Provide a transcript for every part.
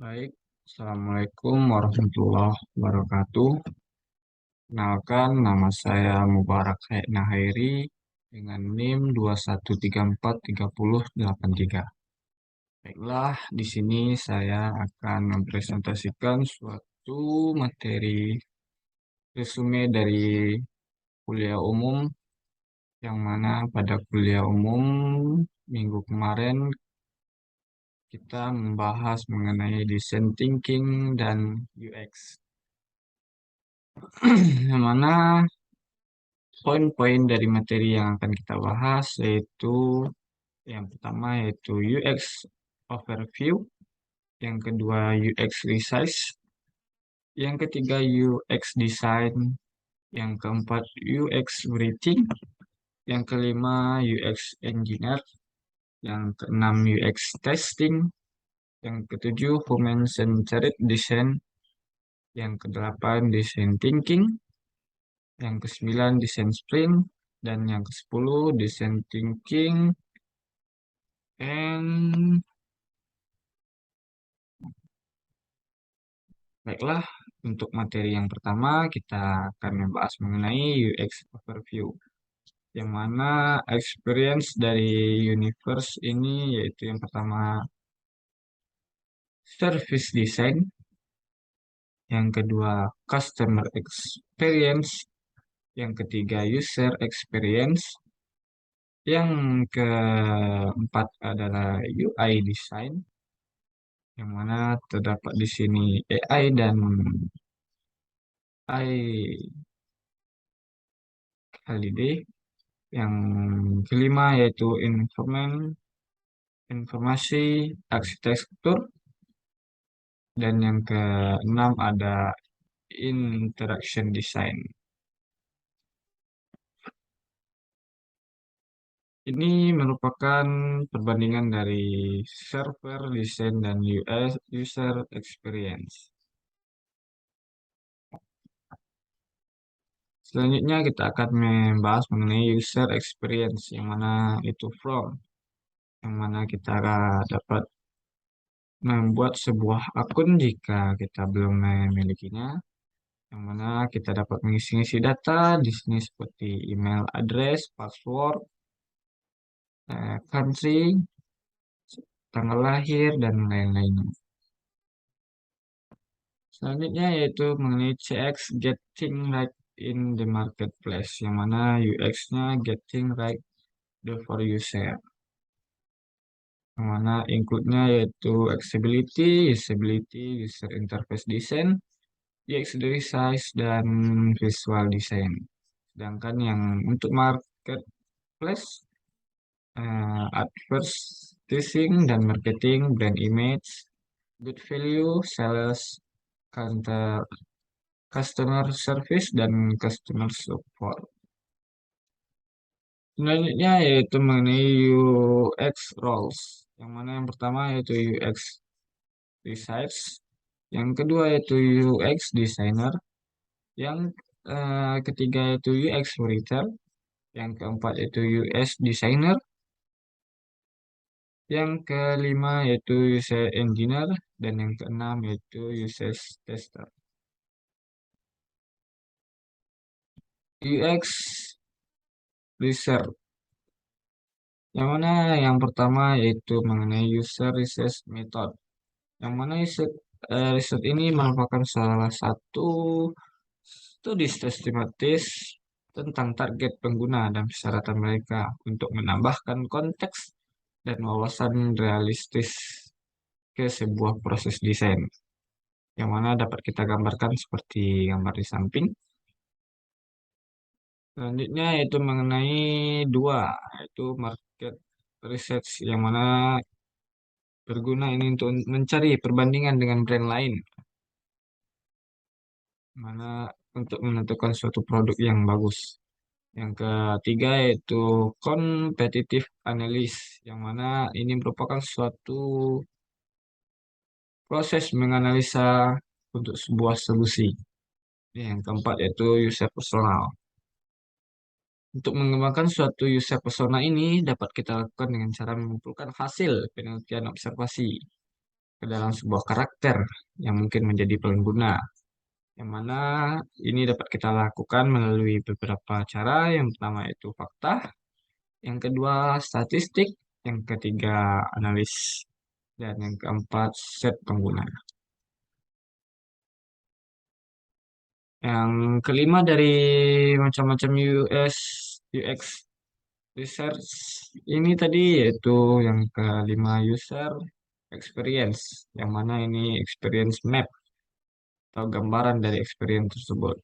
Baik, Assalamualaikum warahmatullahi wabarakatuh. Kenalkan, nama saya Mubarak Nahairi dengan NIM 2134383. Baiklah, di sini saya akan mempresentasikan suatu materi resume dari kuliah umum, yang mana pada kuliah umum minggu kemarin kita membahas mengenai design thinking dan UX. Yang mana poin-poin dari materi yang akan kita bahas yaitu yang pertama yaitu UX overview, yang kedua UX research, yang ketiga UX design, yang keempat UX writing, yang kelima UX engineer, yang keenam UX testing, yang ketujuh human centered design, yang kedelapan design thinking, yang kesembilan design sprint, dan yang kesepuluh design thinking. And baiklah, untuk materi yang pertama kita akan membahas mengenai UX overview, yang mana experience dari universe ini yaitu yang pertama service design, yang kedua customer experience, yang ketiga user experience, yang keempat adalah UI design, yang mana terdapat di sini AI dan AI holiday. Yang kelima yaitu informasi arsitektur, dan yang keenam ada interaction design. Ini merupakan perbandingan dari server design dan US user experience. Selanjutnya kita akan membahas mengenai user experience, yang mana itu from, yang mana kita dapat membuat sebuah akun jika kita belum memilikinya, yang mana kita dapat mengisi-isi data di sini seperti email address, password, country, tanggal lahir, dan lain-lainnya. Selanjutnya yaitu mengenai CX Getting Right in the Marketplace, yang mana UX-nya Getting Right before you share. Yang mana include-nya yaitu accessibility, usability, user interface design, UX resize, dan visual design. Sedangkan yang untuk marketplace, advertising dan marketing, brand image, good value, sales, counter, customer service, dan customer support. Selanjutnya yaitu mengenai UX roles, yang mana yang pertama yaitu UX research, yang kedua yaitu UX designer, yang ketiga yaitu UX writer, yang keempat yaitu US designer, yang kelima yaitu user engineer, dan yang keenam yaitu user tester. UX research, yang mana yang pertama yaitu mengenai user research method, yang mana riset ini merupakan salah satu studi sistematis tentang target pengguna dan persyaratan mereka untuk menambahkan konteks dan wawasan realistis ke sebuah proses desain, yang mana dapat kita gambarkan seperti gambar di samping. Selanjutnya yaitu mengenai dua, yaitu market research, yang mana berguna ini untuk mencari perbandingan dengan brand lain, mana untuk menentukan suatu produk yang bagus. Yang ketiga yaitu competitive analysis, yang mana ini merupakan suatu proses menganalisa untuk sebuah solusi. Yang keempat yaitu user personal. Untuk mengembangkan suatu user persona ini dapat kita lakukan dengan cara mengumpulkan hasil penelitian observasi. ke dalam sebuah karakter yang mungkin menjadi pengguna. Yang mana ini dapat kita lakukan melalui beberapa cara. Yang pertama itu fakta, yang kedua statistik, yang ketiga analis, dan yang keempat set pengguna. Yang kelima dari macam-macam UX research ini tadi yaitu yang kelima user experience, yang mana ini experience map atau gambaran dari experience tersebut.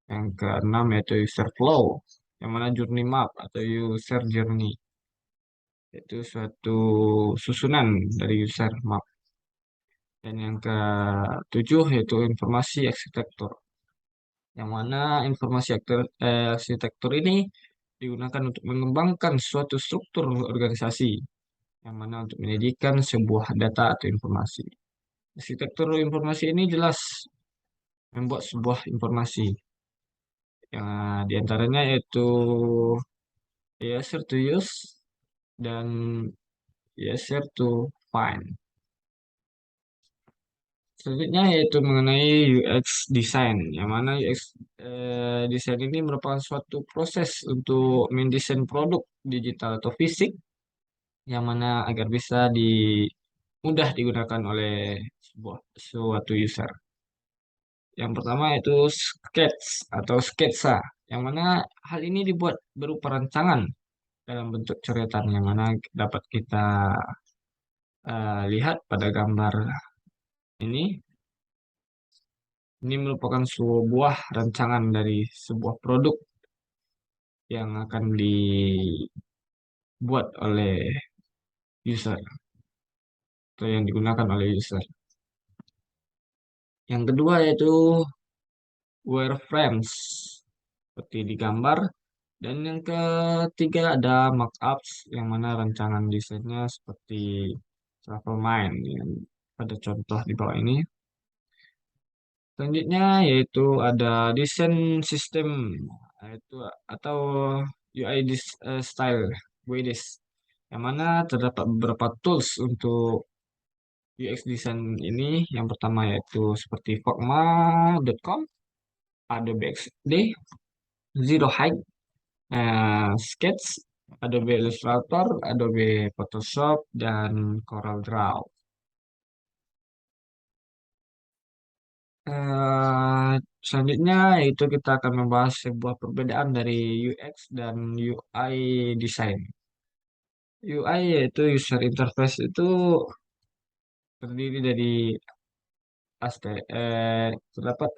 Yang keenam yaitu user flow, yang mana journey map atau user journey, yaitu suatu susunan dari user map. Dan yang ketujuh yaitu informasi arsitektur, yang mana informasi arsitektur ini digunakan untuk mengembangkan suatu struktur organisasi, yang mana untuk menyajikan sebuah data atau informasi. Arsitektur informasi ini jelas membuat sebuah informasi, yang diantaranya yaitu easier to use dan easier to find. Selanjutnya yaitu mengenai UX design, yang mana UX design ini merupakan suatu proses untuk mendesain produk digital atau fisik, yang mana agar bisa mudah digunakan oleh suatu user. Yang pertama yaitu sketch atau sketsa, yang mana hal ini dibuat berupa rancangan dalam bentuk coretan, yang mana dapat kita lihat pada gambar ini. Ini merupakan sebuah rancangan dari sebuah produk yang akan dibuat oleh user atau yang digunakan oleh user. Yang kedua yaitu wireframes seperti di gambar. Dan yang ketiga ada markups, yang mana rancangan desainnya seperti travel mind yang pada contoh di bawah ini. Selanjutnya yaitu ada desain system, yaitu atau UI style WDS, yang mana terdapat beberapa tools untuk UX design ini. Yang pertama yaitu seperti Figma.com, Adobe XD, Zero Height, Sketch, Adobe Illustrator, Adobe Photoshop, dan CorelDRAW. Selanjutnya yaitu kita akan membahas sebuah perbedaan dari UX dan UI design. UI yaitu user interface itu terdiri dari terdapat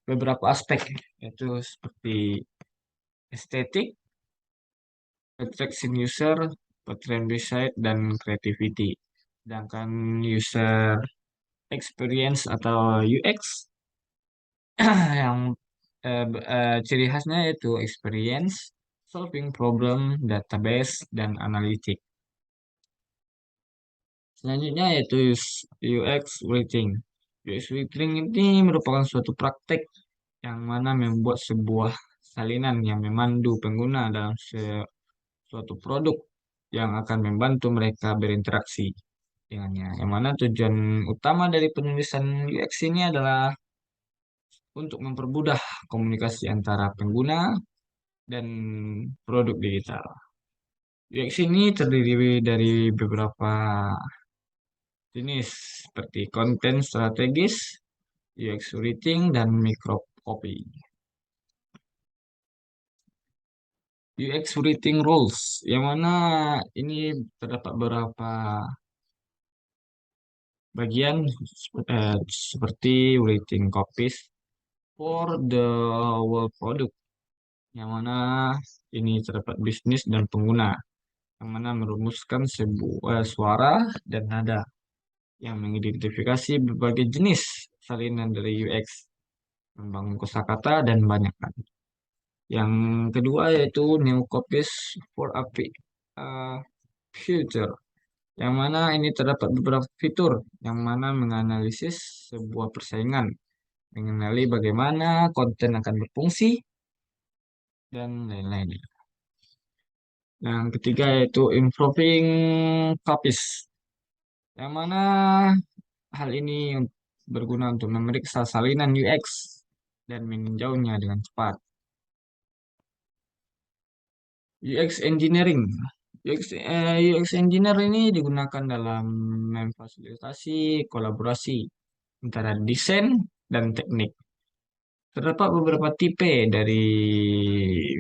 beberapa aspek, yaitu seperti estetik, attraction user, portrait design, dan creativity. Sedangkan user experience atau UX yang ciri khasnya yaitu experience, solving problem, database, dan analitik. Selanjutnya yaitu UX writing. UX writing ini merupakan suatu praktek yang mana membuat sebuah salinan yang memandu pengguna dalam suatu produk yang akan membantu mereka berinteraksi dengannya. Yang mana tujuan utama dari penulisan UX ini adalah untuk mempermudah komunikasi antara pengguna dan produk digital. UX ini terdiri dari beberapa jenis seperti konten strategis, UX writing, dan microcopy. UX writing rules, yang mana ini terdapat beberapa bagian seperti writing copies for the whole product, yang mana ini terdapat bisnis dan pengguna, yang mana merumuskan sebuah suara dan nada yang mengidentifikasi berbagai jenis salinan dari UX, membangun kosakata dan banyak kan. Yang kedua yaitu new copies for uh, future, yang mana ini terdapat beberapa fitur yang mana menganalisis sebuah persaingan, mengenali bagaimana konten akan berfungsi, dan lain-lain. Yang ketiga yaitu improving copies, yang mana hal ini berguna untuk memeriksa salinan UX dan meninjaunya dengan cepat. UX Engineering. UX Engineer ini digunakan dalam memfasilitasi kolaborasi antara desain dan teknik. Terdapat beberapa tipe dari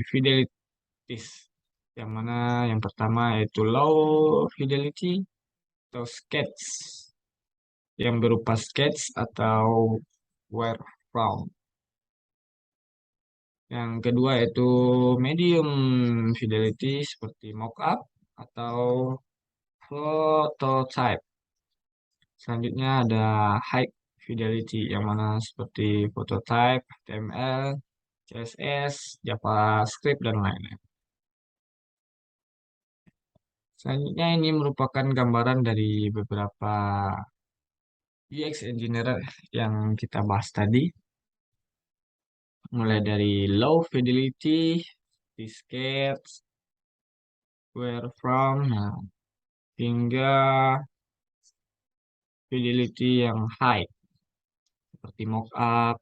fidelities, yang mana yang pertama yaitu low fidelity atau sketch, yang berupa sketch atau wireframe. Yang kedua yaitu medium fidelity seperti mockup atau prototype. Selanjutnya ada high fidelity yang mana seperti prototype, HTML, CSS, JavaScript, dan lain-lain. Selanjutnya ini merupakan gambaran dari beberapa UX engineer yang kita bahas tadi. Mulai dari low fidelity, sketch, where from, nah, hingga fidelity yang high seperti mockup,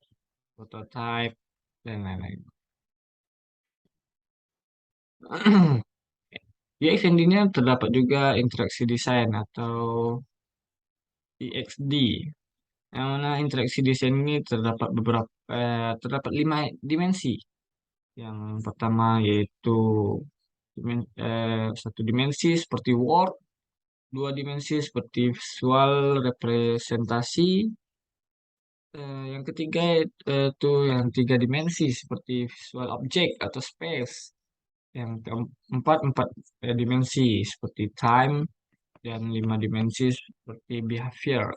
prototype, dan lain-lain. UX engineer terdapat juga interaksi desain atau EXD. Yang mana interaksi desain ini terdapat 5 dimensi. Yang pertama yaitu satu dimensi seperti Word, dua dimensi seperti visual representasi, yang ketiga itu yang 3 dimensi seperti visual object atau space, yang keempat 4 dimensi seperti time, dan 5 dimensi seperti behavior.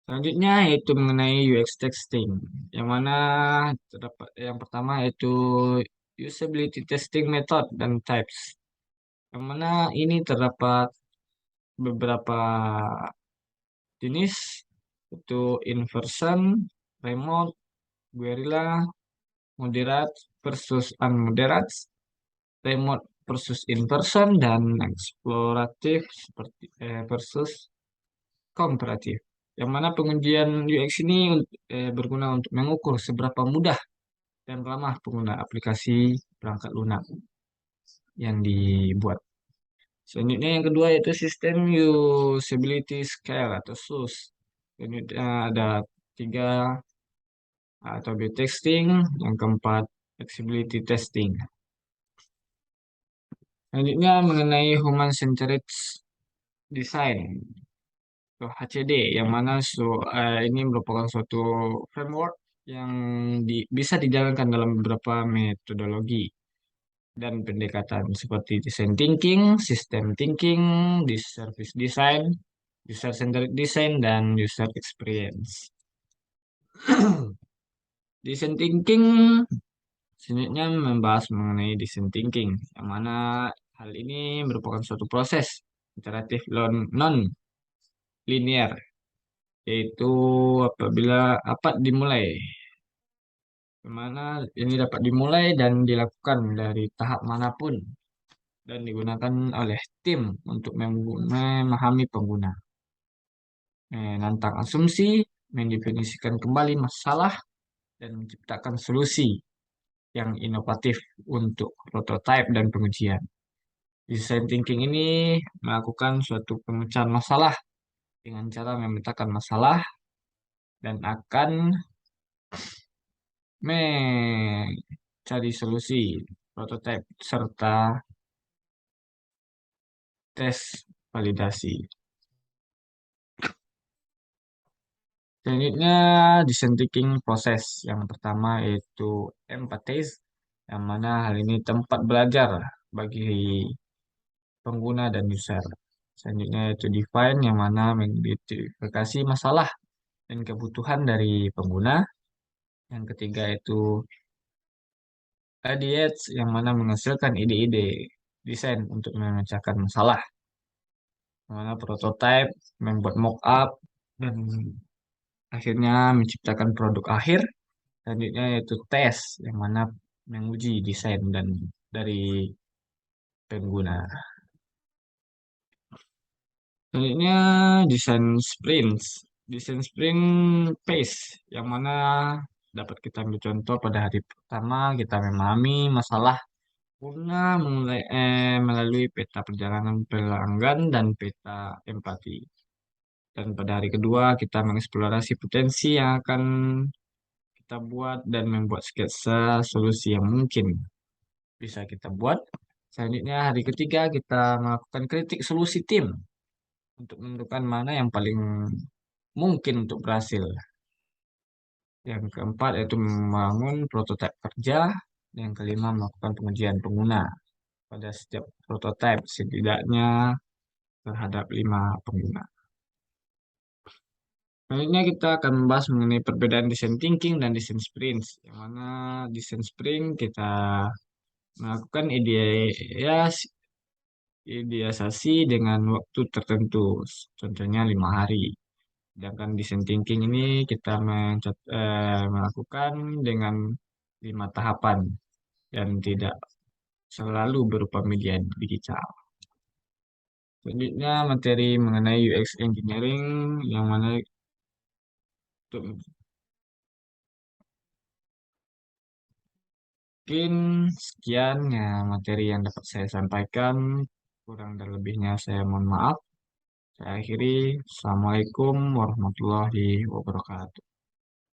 Selanjutnya yaitu mengenai UX testing, yang mana terdapat yang pertama yaitu usability testing method dan types, yang mana ini terdapat beberapa jenis, itu inversion, remote, guerrilla, moderate versus unmoderate, remote versus inversion, dan eksploratif versus komparatif. Yang mana pengujian UX ini berguna untuk mengukur seberapa mudah dan ramah pengguna aplikasi perangkat lunak yang dibuat. Selanjutnya yang kedua yaitu sistem usability scale atau SUS. Selanjutnya ada 3 atau B testing, yang keempat flexibility testing. Selanjutnya mengenai human centered design atau HCD, yang mana ini merupakan suatu framework yang bisa dijalankan dalam beberapa metodologi dan pendekatan seperti design thinking, system thinking, service design, user centered design, dan user experience. Design thinking selanjutnya membahas mengenai design thinking, yang mana hal ini merupakan suatu proses iteratif non linear, yaitu apabila dapat dimulai, di mana ini dapat dimulai dan dilakukan dari tahap manapun dan digunakan oleh tim untuk memahami pengguna, menantang asumsi, mendefinisikan kembali masalah, dan menciptakan solusi yang inovatif untuk prototipe dan pengujian. Design thinking ini melakukan suatu pemecahan masalah dengan cara memetakan masalah dan akan mencari solusi prototipe serta tes validasi. Selanjutnya design thinking proses. Yang pertama yaitu empathize, yang mana hal ini tempat belajar bagi pengguna dan user. Selanjutnya yaitu define, yang mana mengidentifikasi masalah dan kebutuhan dari pengguna. Yang ketiga itu ideate, yang mana menghasilkan ide-ide desain untuk memecahkan masalah. Yang mana prototype, membuat mock-up, dan akhirnya menciptakan produk akhir. Selanjutnya yaitu tes, yang mana menguji desain dan dari pengguna. Selanjutnya desain sprints. Desain sprint pace yang mana dapat kita ambil contoh pada hari pertama kita memahami masalah guna melalui peta perjalanan pelanggan dan peta empati. Dan pada hari kedua kita mengeksplorasi potensi yang akan kita buat dan membuat sketsa solusi yang mungkin bisa kita buat. Selanjutnya hari ketiga kita melakukan kritik solusi tim untuk menentukan mana yang paling mungkin untuk berhasil. Yang keempat yaitu membangun prototipe kerja. Yang kelima melakukan pengujian pengguna pada setiap prototipe setidaknya terhadap 5 pengguna. Selanjutnya kita akan membahas mengenai perbedaan design thinking dan design sprints. Yang mana design sprint kita melakukan ideasi dengan waktu tertentu, contohnya 5 hari. Sedangkan design thinking ini kita melakukan dengan 5 tahapan dan tidak selalu berupa media digital. Selanjutnya materi mengenai UX engineering yang mana untuk mungkin sekian ya materi yang dapat saya sampaikan. Kurang dan lebihnya saya mohon maaf. Saya akhiri. Assalamualaikum warahmatullahi wabarakatuh.